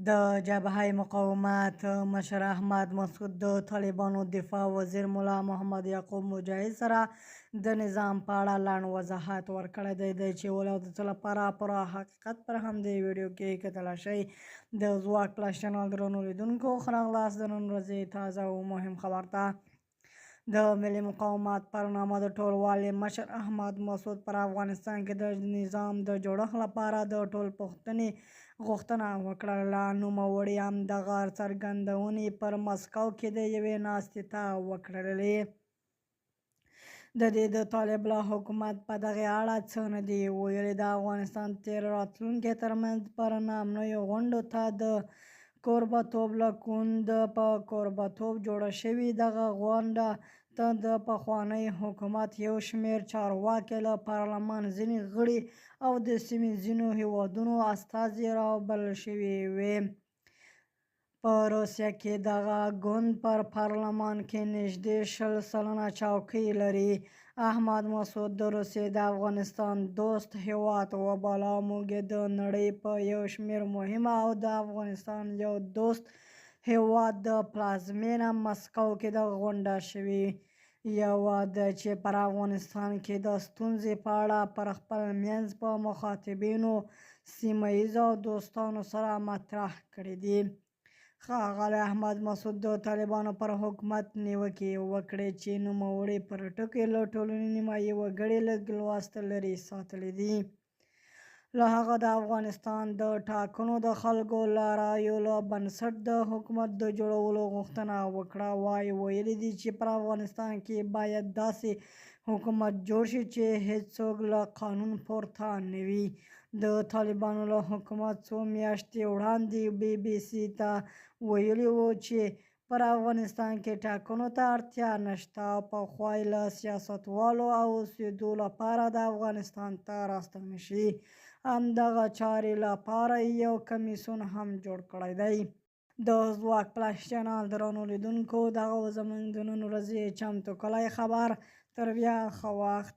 د جبهه مقاومت مشر احمد مسعود د طالبانو دفاع وزیر ملا محمد یعقوب مجاهد سره د نظام په اړه لنډ وضاحت ورکړی دی چې ولې او د څه لپاره پوره حقیقت پر همدې ویډیو کې کتلی شئ. د ځواک پلس چینل درنو لیدونکو ښه راغلاست د نن ورځې تازه او مهم خبر ته. د ملي مقاومت پر نامه د ټولوالي مشر احمد مسعود پر افغانستان کې د نظام د جوړښت لپاره د ټولپوښتنې غوښتنه وکړه. له نوموړي همدغه څرګندونې پر مسکو کې د یوې ناستې ته وکړلې. د دې د طالب له حکومت په دغه اړه څه نه دي ویلي. د افغانستان تیر راتلونکي ترمنځ پر نامنیو غونډو ته د کوربهتوب له کوند په کوربهتوب جوړه شوې دغه غونډه ته د پخواني حکومت یو شمېر چارواکي له پارلمان ځینې غړي او د سیمې ځینو هیوادونو استازي رابلل شوي وي. په روسیه کې دغه ګوند پر پارلمان کې نږدې 20 سلنه چوکۍ لري. احمد مسعود د روسیې د افغانستان دوست هیواد وباله. موږ د نړۍ په یو شمېر مهمه او د افغانستان یو دوست هیواد د پلازمینه مسکو کې دغه غونډه شوې یوه ده چې پر افغانستان کې د ستونزې په اړه پر خپل منځ په مخاطبینو سیمه ییزو دوستانو سره مطرح کړي دي. ښاغلی احمد مسعود د طالبانو پر حکومت نیوکې وکړې چې نوموړي پر ټکي له ټولنې نیمایي وګړي لږ لوست لرې ساتلي دي. له هغه د افغانستان د ټاکنو د خلکو له رایو له بنسټ د حکومت د جوړولو غوښتنه وکړه. ویلي دي چې پر افغانستان کې باید داسې حکومت جوړ شي چې هیڅوک له قانون پورته نه وي. د طالبانو له حکومت څو میاشتې وړاندې BBC ته ویلي وو چې پر افغانستان کې ټاکنو ته اړتیا نشته او پخوا له سیاستوالو او اوسېدو لپاره د افغانستان ته راستانه شي. همدغه چارې لپاره یو کمیسیون هم جوړ کړی دی. د ځواک پلس چینل درنو لیدونکو دغه زموږ د نن ورځې چمتو کړی خبر. تر بیا ښه وخت.